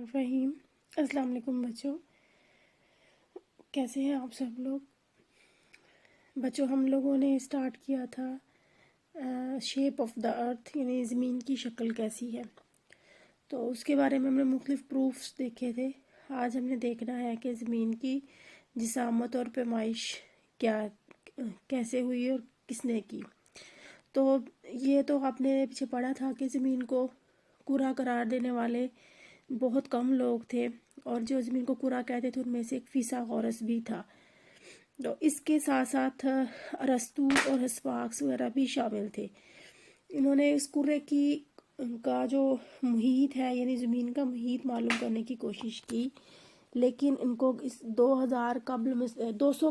الرحیم۔ السلام علیکم بچوں، کیسے ہیں آپ سب لوگ؟ بچوں، ہم لوگوں نے اسٹارٹ کیا تھا شیپ آف دا ارتھ، یعنی زمین کی شکل کیسی ہے، تو اس کے بارے میں ہم نے مختلف پروفس دیکھے تھے۔ آج ہم نے دیکھنا ہے کہ زمین کی جسامت اور پیمائش کیسے ہوئی اور کس نے کی۔ تو یہ تو آپ نے پیچھے پڑھا تھا کہ زمین کو کرہ قرار دینے والے بہت کم لوگ تھے، اور جو زمین کو کرہ کہتے تھے ان میں سے ایک فیثاغورس بھی تھا۔ تو اس کے ساتھ ساتھ ارسطو اور ہسپاکس وغیرہ بھی شامل تھے۔ انہوں نے اس کرے کا جو محیط ہے، یعنی زمین کا محیط معلوم کرنے کی کوشش کی، لیکن ان کو اس 200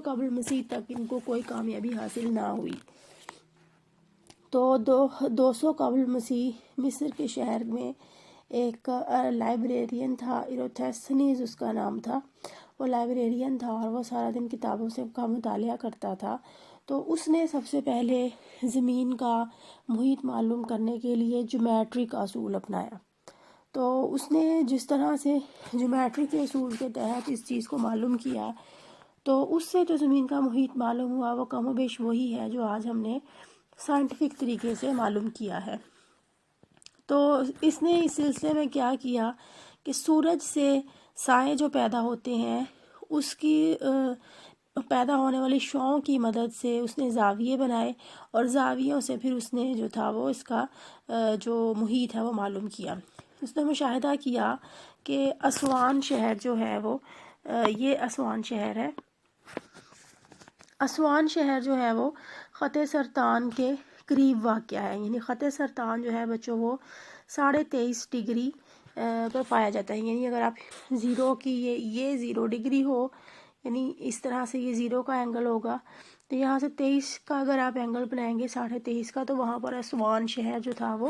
قبل مسیح تک ان کو کوئی کامیابی حاصل نہ ہوئی۔ تو 200 قبل مسیح مصر کے شہر میں ایک لائبریرین تھا، ایروتھیسنیز اس کا نام تھا۔ وہ لائبریرین تھا اور وہ سارا دن کتابوں کا مطالعہ کرتا تھا۔ تو اس نے سب سے پہلے زمین کا محیط معلوم کرنے کے لیے جیومیٹری کا اصول اپنایا۔ تو اس نے جس طرح سے جیومیٹری کے اصول کے تحت اس چیز کو معلوم کیا، تو اس سے جو زمین کا محیط معلوم ہوا وہ کم و بیش وہی ہے جو آج ہم نے سائنٹیفک طریقے سے معلوم کیا ہے۔ تو اس نے اس سلسلے میں کیا کیا کہ سورج سے سائے جو پیدا ہوتے ہیں، اس کی پیدا ہونے والی شعاعوں کی مدد سے اس نے زاویے بنائے، اور زاویوں سے پھر اس نے جو تھا وہ اس کا جو محیط ہے وہ معلوم کیا۔ اس نے مشاہدہ کیا کہ اسوان شہر جو ہے وہ یہ اسوان شہر ہے۔ اسوان شہر جو ہے وہ خط سرطان کے قریب واقع ہے، یعنی خط سرطان جو ہے بچوں وہ 23.5 ڈگری پر پایا جاتا ہے۔ یعنی اگر آپ زیرو کی یہ 0 ڈگری ہو، یعنی اس طرح سے یہ 0 کا اینگل ہوگا، تو یہاں سے 23 کا اگر آپ اینگل بنائیں گے 23.5 کا، تو وہاں پر اسوان شہر جو تھا وہ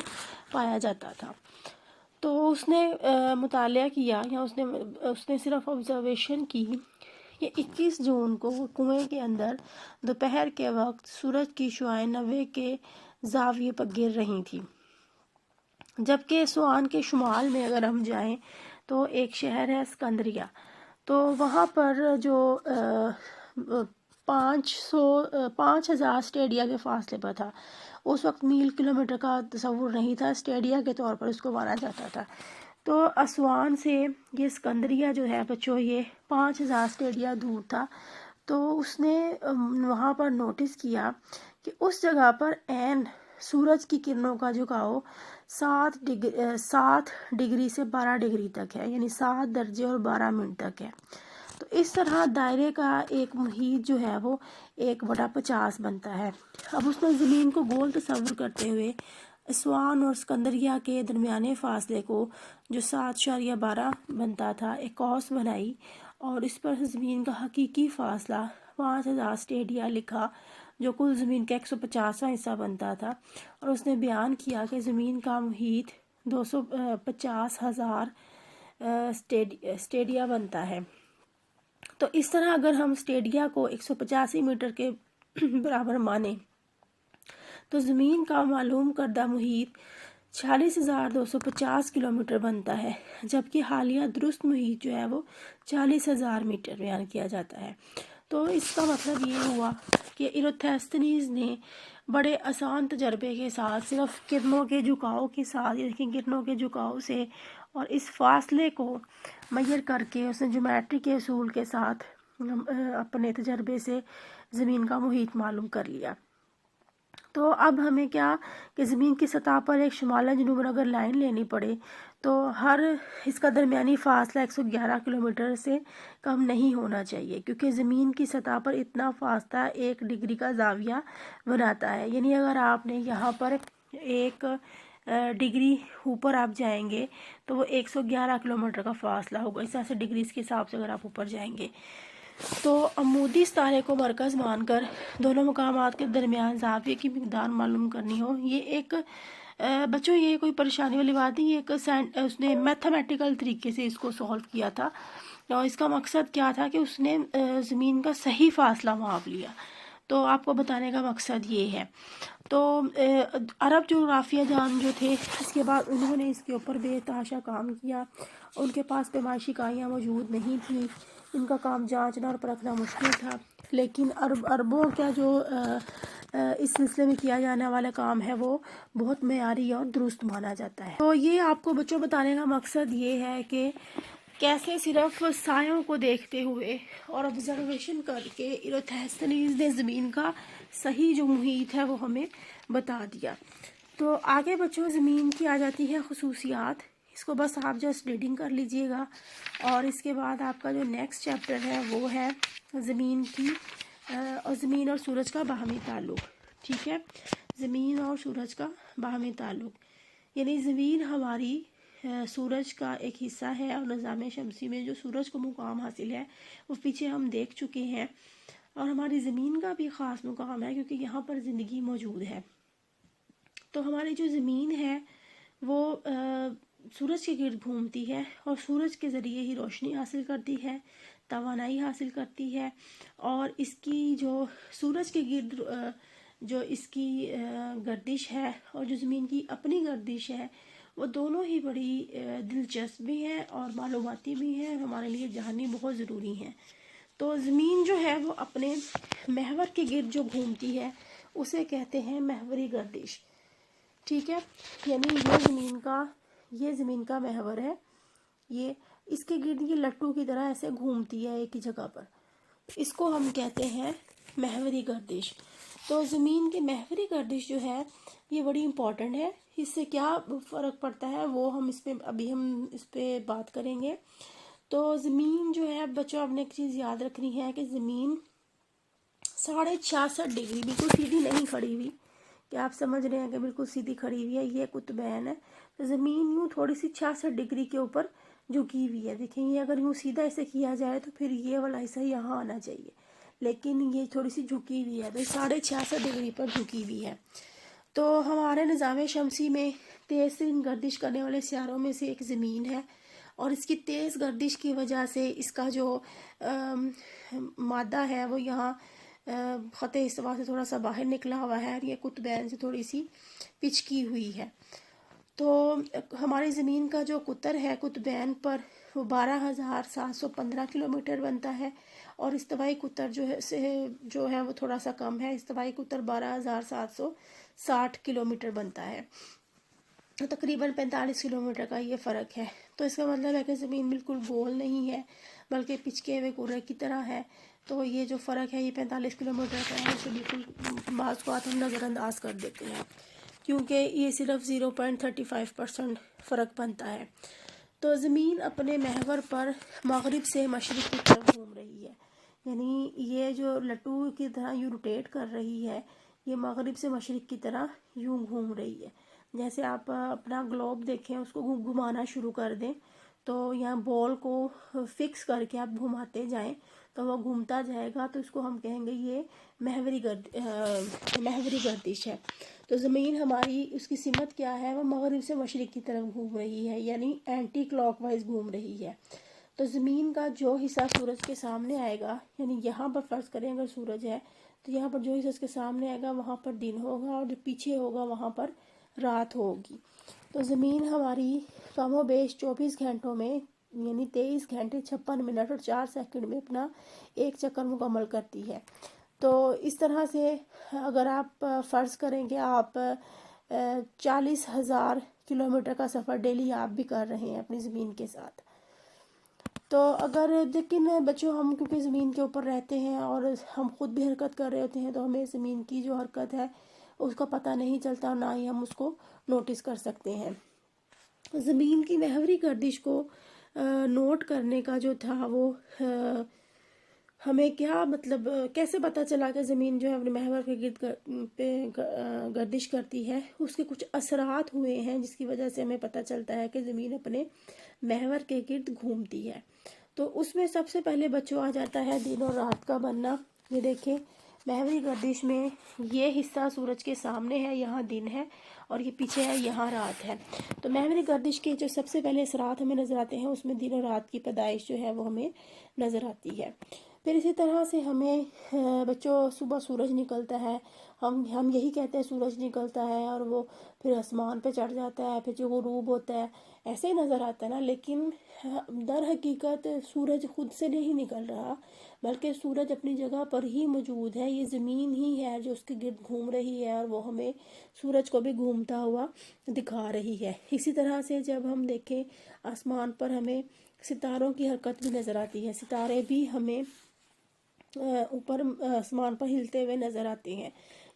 پایا جاتا تھا۔ تو اس نے مطالعہ کیا، یا اس نے صرف آبزرویشن کی کہ 21 جون کو کنویں کے اندر دوپہر کے وقت سورج کی شعاعیں 90 کے زاویے پر گر رہی تھیں، جبکہ اسوان کے شمال میں اگر ہم جائیں تو ایک شہر ہے اسکندریہ، تو وہاں پر جو 5000 اسٹیڈیا کے فاصلے پر تھا۔ اس وقت میل کلومیٹر کا تصور نہیں تھا، اسٹیڈیا کے طور پر اس کو مانا جاتا تھا۔ تو اسوان سے یہ اسکندریہ جو ہے بچوں یہ 5000 اسٹیڈیا دور تھا۔ تو اس نے وہاں پر نوٹس کیا کہ اس جگہ پر عین سورج کی کرنوں کا جھکاؤ 7 ڈگری سے 12 ڈگری تک ہے، یعنی 7 درجے اور 12 منٹ تک ہے۔ تو اس طرح دائرے کا ایک محیط جو ہے وہ 1/50 بنتا ہے۔ اب اس نے زمین کو گول تصور کرتے ہوئے اسوان اور اسکندریہ کے درمیانے فاصلے کو جو 7.12 بنتا تھا ایک قوس بنائی، اور اس پر زمین کا حقیقی فاصلہ 5000 اسٹیڈیا لکھا، جو کل زمین کا 150واں حصہ بنتا تھا، اور اس نے بیان کیا کہ زمین کا محیط 250,000 اسٹیڈیا بنتا ہے۔ تو اس طرح اگر ہم اسٹیڈیا کو 185 میٹر کے برابر مانیں تو زمین کا معلوم کردہ محیط 46,250 کلومیٹر بنتا ہے، جبکہ حالیہ درست محیط جو ہے وہ 40,000 میٹر بیان کیا جاتا ہے۔ تو اس کا مطلب یہ ہوا کہ ایروتھیسنیز نے بڑے آسان تجربے کے ساتھ صرف کرنوں کے جھکاؤ کے ساتھ، یعنی کرنوں کے جھکاؤ سے اور اس فاصلے کو میئر کر کے اس نے جیومیٹری کے اصول کے ساتھ اپنے تجربے سے زمین کا محیط معلوم کر لیا۔ تو اب ہمیں کیا کہ زمین کی سطح پر ایک شمال جنوب اگر لائن لینی پڑے تو اس کا درمیانی فاصلہ 111 کلومیٹر سے کم نہیں ہونا چاہیے، کیونکہ زمین کی سطح پر اتنا فاصلہ 1 ڈگری کا زاویہ بناتا ہے۔ یعنی اگر آپ نے یہاں پر 1 ڈگری اوپر آپ جائیں گے تو وہ 111 کلومیٹر کا فاصلہ ہوگا۔ اس طرح سے ڈگریز کے حساب سے اگر آپ اوپر جائیں گے تو عمودی ستارے کو مرکز مان کر دونوں مقامات کے درمیان زاویے کی مقدار معلوم کرنی ہو، یہ ایک بچوں یہ کوئی پریشانی والی بات نہیں، اس نے میتھمیٹیکل طریقے سے اس کو سولو کیا تھا، اور اس کا مقصد کیا تھا کہ اس نے زمین کا صحیح فاصلہ ماپ لیا۔ تو آپ کو بتانے کا مقصد یہ ہے۔ تو عرب جغرافیہ جان جو تھے اس کے بعد انہوں نے اس کے اوپر بے تحاشا کام کیا. ان کے پاس پیمائشی اکائیاں موجود نہیں تھیں، ان کا کام جانچنا اور پرکھنا مشکل تھا، لیکن عربوں کا جو اس سلسلے میں کیا جانے والا کام ہے وہ بہت معیاری اور درست مانا جاتا ہے. تو یہ آپ کو بچوں بتانے کا مقصد یہ ہے کہ کیسے صرف سایوں کو دیکھتے ہوئے اور آبزرویشن کر کے ایروتھیسنیز نے زمین کا صحیح جو محیط ہے وہ ہمیں بتا دیا. تو آگے بچوں زمین کی آ جاتی ہے خصوصیات. اس کو بس آپ جسٹ ریڈنگ کر لیجئے گا، اور اس کے بعد آپ کا جو نیکسٹ چیپٹر ہے وہ ہے زمین کی اور زمین اور سورج کا باہمی تعلق. ٹھیک ہے، زمین اور سورج کا باہمی تعلق، یعنی زمین ہماری سورج کا ایک حصہ ہے، اور نظام شمسی میں جو سورج کو مقام حاصل ہے وہ پیچھے ہم دیکھ چکے ہیں. اور ہماری زمین کا بھی خاص مقام ہے کیونکہ یہاں پر زندگی موجود ہے. تو ہماری جو زمین ہے وہ سورج کے گرد گھومتی ہے اور سورج کے ذریعے ہی روشنی حاصل کرتی ہے، توانائی حاصل کرتی ہے. اور اس کی جو سورج کے گرد جو اس کی گردش ہے اور جو زمین کی اپنی گردش ہے وہ دونوں ہی بڑی دلچسپ بھی ہیں اور معلوماتی بھی ہیں، ہمارے لیے جاننی بہت ضروری ہیں. تو زمین جو ہے وہ اپنے محور کے گرد جو گھومتی ہے اسے کہتے ہیں محوری گردش. ٹھیک ہے، یعنی یہ زمین کا محور ہے، یہ اس کے گرد یہ لٹو کی طرح ایسے گھومتی ہے ایک ہی جگہ پر، اس کو ہم کہتے ہیں محوری گردش. تو زمین کی محوری گردش جو ہے یہ بڑی امپورٹنٹ ہے. اس سے کیا فرق پڑتا ہے وہ ہم اس پہ بات کریں گے. تو زمین جو ہے بچوں، آپ نے ایک چیز یاد رکھنی ہے کہ زمین 66.5 ڈگری بالکل سیدھی نہیں کھڑی ہوئی، کہ آپ سمجھ رہے ہیں کہ بالکل سیدھی کھڑی ہوئی ہے، یہ قطبین ہے. تو زمین یوں تھوڑی سی 66 ڈگری کے اوپر جھکی ہوئی ہے. دیکھیں یہ اگر یوں سیدھا ایسے کیا جائے تو پھر یہ والا حصہ یہاں آنا چاہیے، لیکن یہ تھوڑی سی جھکی ہوئی ہے، تو 66.5 ڈگری پر جھکی ہوئی ہے. تو ہمارے نظام شمسی میں تیز ترین گردش کرنے والے سیاروں میں سے ایک زمین ہے، اور اس کی تیز گردش کی وجہ سے اس کا جو مادہ ہے وہ یہاں خط استوا سے تھوڑا سا باہر نکلا ہوا ہے، اور یہ قطبین سے تھوڑی سی پچکی ہوئی ہے. تو ہماری زمین کا جو قطر ہے قطبین پر وہ 12,715 کلومیٹر بنتا ہے، اور استوائی قطر جو ہے وہ تھوڑا سا کم ہے، استوائی قطر 12,760 کلومیٹر بنتا ہے. تو تقریباً 45 کلومیٹر کا یہ فرق ہے. تو اس کا مطلب ہے کہ زمین بالکل گول نہیں ہے بلکہ پچکے ہوئے کرے کی طرح ہے. تو یہ جو فرق ہے یہ 45 کلومیٹر کا ہے، اسے بالکل بعض اوقات ہم نظر انداز کر دیتے ہیں کیونکہ یہ صرف 0.35% فرق بنتا ہے. تو زمین اپنے محور پر مغرب سے مشرق کی طرف گھوم رہی ہے، یعنی یہ جو لٹو کی طرح یوں روٹیٹ کر رہی ہے، یہ مغرب سے مشرق کی طرح یوں گھوم رہی ہے. جیسے آپ اپنا گلوب دیکھیں، اس کو گھمانا شروع کر دیں تو یہاں بال کو فکس کر کے آپ گھماتے جائیں تو وہ گھومتا جائے گا، تو اس کو ہم کہیں گے یہ محوری گردش ہے. تو زمین ہماری اس کی سمت کیا ہے، وہ مغرب سے مشرق کی طرف گھوم رہی ہے، یعنی اینٹی کلاک وائز گھوم رہی ہے. تو زمین کا جو حصہ سورج کے سامنے آئے گا، یعنی یہاں پر فرض کریں اگر سورج ہے تو یہاں پر جو حصہ اس کے سامنے آئے گا وہاں پر دن ہوگا، اور جو پیچھے ہوگا وہاں پر رات ہوگی. تو زمین ہماری کم و بیش 24 گھنٹوں میں، یعنی 23 گھنٹے 56 منٹ اور 4 سیکنڈ میں اپنا ایک چکر مکمل کرتی ہے. تو اس طرح سے اگر آپ فرض کریں کہ آپ 40,000 کلومیٹر کا سفر ڈیلی آپ بھی کر رہے ہیں اپنی زمین کے ساتھ، تو اگر لیکن بچوں ہم کیونکہ زمین کے اوپر رہتے ہیں اور ہم خود بھی حرکت کر رہے ہوتے ہیں تو ہمیں زمین کی جو حرکت ہے اس کا پتہ نہیں چلتا، نہ ہی ہم اس کو نوٹس کر سکتے ہیں. زمین کی محوری گردش کو نوٹ کرنے کا جو تھا وہ ہمیں کیا مطلب کیسے پتہ چلا کہ زمین جو ہے اپنے محور کے گرد پہ گردش کرتی ہے، اس کے کچھ اثرات ہوئے ہیں جس کی وجہ سے ہمیں پتہ چلتا ہے کہ زمین اپنے محور کے گرد گھومتی ہے. تو اس میں سب سے پہلے بچوں آ جاتا ہے دن اور رات کا بننا. یہ دیکھیں محوری گردش میں یہ حصہ سورج کے سامنے ہے، یہاں دن ہے، اور یہ پیچھے ہے، یہاں رات ہے. تو محوری گردش کے جو سب سے پہلے اثرات ہمیں نظر آتے ہیں اس میں دن اور رات کی پیدائش جو ہے وہ ہمیں نظر آتی ہے. پھر اسی طرح سے ہمیں بچوں صبح سورج نکلتا ہے، ہم یہی کہتے ہیں سورج نکلتا ہے اور وہ پھر آسمان پہ چڑھ جاتا ہے، پھر جو غروب ہوتا ہے ایسے ہی نظر آتا ہے نا، لیکن در حقیقت سورج خود سے نہیں نکل رہا، بلکہ سورج اپنی جگہ پر ہی موجود ہے، یہ زمین ہی ہے جو اس کے گرد گھوم رہی ہے اور وہ ہمیں سورج کو بھی گھومتا ہوا دکھا رہی ہے۔ اسی طرح سے جب ہم دیکھیں آسمان پر ہمیں ستاروں کی حرکت بھی نظر آتی ہے، ستارے بھی ہمیں اوپر آسمان پر ہلتے ہوئے نظر آتے ہیں،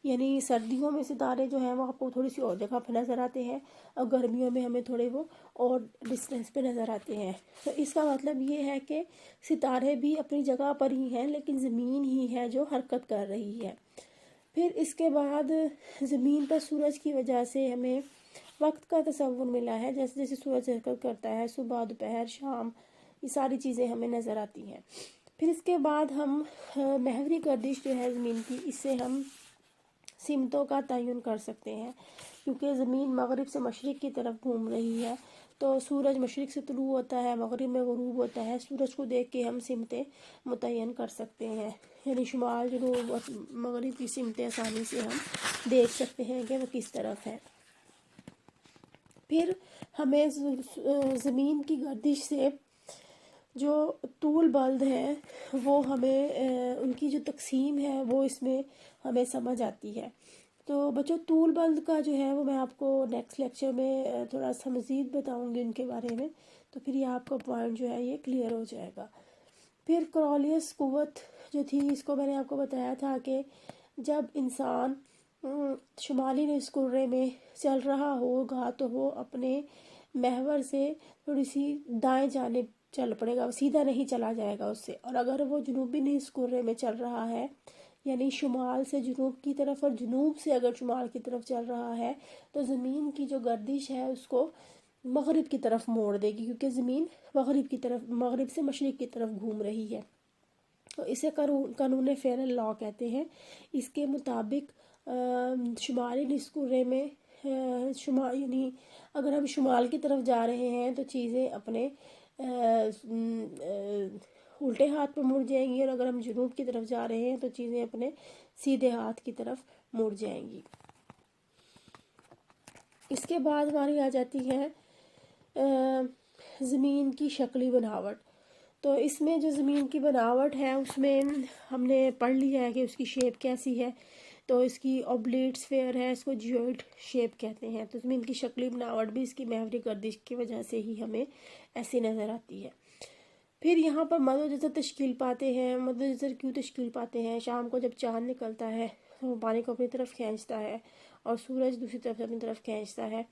یعنی سردیوں میں ستارے جو ہیں وہ آپ کو تھوڑی سی اور جگہ پہ نظر آتے ہیں، اور گرمیوں میں ہمیں تھوڑے وہ اور ڈسٹینس پہ نظر آتے ہیں۔ تو اس کا مطلب یہ ہے کہ ستارے بھی اپنی جگہ پر ہی ہیں، لیکن زمین ہی ہے جو حرکت کر رہی ہے۔ پھر اس کے بعد زمین پر سورج کی وجہ سے ہمیں وقت کا تصور ملا ہے، جیسے جیسے سورج حرکت کرتا ہے، صبح، دوپہر، شام، یہ ساری چیزیں ہمیں نظر آتی ہیں۔ پھر اس کے بعد ہم محوری گردش جو ہے زمین کی، اس سے ہم سمتوں کا تعین کر سکتے ہیں، کیونکہ زمین مغرب سے مشرق کی طرف گھوم رہی ہے، تو سورج مشرق سے طلوع ہوتا ہے، مغرب میں غروب ہوتا ہے، سورج کو دیکھ کے ہم سمتیں متعین کر سکتے ہیں، یعنی شمال، جنوب اور مغرب کی سمتیں آسانی سے ہم دیکھ سکتے ہیں کہ وہ کس طرف ہے۔ پھر ہمیں زمین کی گردش سے جو طول بلد ہیں وہ ہمیں ان کی جو تقسیم ہے وہ اس میں ہمیں سمجھ آتی ہے۔ تو بچوں طول بلد کا جو ہے وہ میں آپ کو نیکسٹ لیکچر میں تھوڑا سا مزید بتاؤں گی ان کے بارے میں، تو پھر یہ آپ کا پوائنٹ جو ہے یہ کلیئر ہو جائے گا۔ پھر کورولس قوت جو تھی، اس کو میں نے آپ کو بتایا تھا کہ جب انسان شمالی نصف کرے میں چل رہا ہوگا تو وہ اپنے محور سے تھوڑی سی دائیں جانب چل پڑے گا، سیدھا نہیں چلا جائے گا اس سے، اور اگر وہ جنوبی نصف کرے میں چل رہا ہے، یعنی شمال سے جنوب کی طرف اور جنوب سے اگر شمال کی طرف چل رہا ہے، تو زمین کی جو گردش ہے اس کو مغرب کی طرف موڑ دے گی، کیونکہ زمین مغرب سے مشرق کی طرف گھوم رہی ہے۔ تو اسے قانون فیرل لا کہتے ہیں۔ اس کے مطابق شمالی نصف کرے میں یعنی اگر ہم شمال کی طرف جا رہے ہیں تو چیزیں اپنے الٹے ہاتھ پہ مڑ جائیں گی، اور اگر ہم جنوب کی طرف جا رہے ہیں تو چیزیں اپنے سیدھے ہاتھ کی طرف مڑ جائیں گی۔ اس کے بعد ہماری آ جاتی ہے زمین کی شکلی بناوٹ۔ تو اس میں جو زمین کی بناوٹ ہے اس میں ہم نے پڑھ لیا ہے کہ اس کی شیپ کیسی ہے، تو اس کی اوبلیٹ سفیئر ہے، اس کو جیوئڈ شیپ کہتے ہیں۔ تو زمین کی شکلی بناوٹ بھی اس کی محوری گردش کی وجہ سے ہی ہمیں ایسی نظر آتی ہے۔ پھر یہاں پر مد و جزر تشکیل پاتے ہیں۔ مد و جزر کیوں تشکیل پاتے ہیں؟ شام کو جب چاند نکلتا ہے تو وہ پانی کو اپنی طرف کھینچتا ہے اور سورج دوسری طرف اپنی طرف کھینچتا ہے،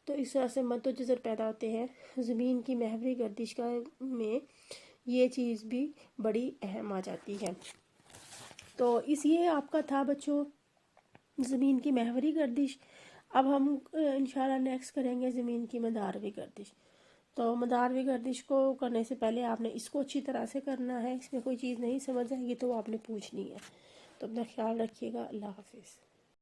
تو اس طرح سے مد و جزر پیدا ہوتے ہیں۔ زمین کی محوری گردش میں یہ چیز بھی بڑی اہم آ جاتی ہے۔ تو یہ آپ کا تھا بچوں زمین کی محوری گردش۔ اب ہم انشاءاللہ نیکسٹ کریں گے زمین کی مداروی گردش۔ تو مداروی گردش کو کرنے سے پہلے آپ نے اس کو اچھی طرح سے کرنا ہے، اس میں کوئی چیز نہیں سمجھ آئے گی تو وہ آپ نے پوچھنی ہے۔ تو اپنا خیال رکھیے گا۔ اللہ حافظ۔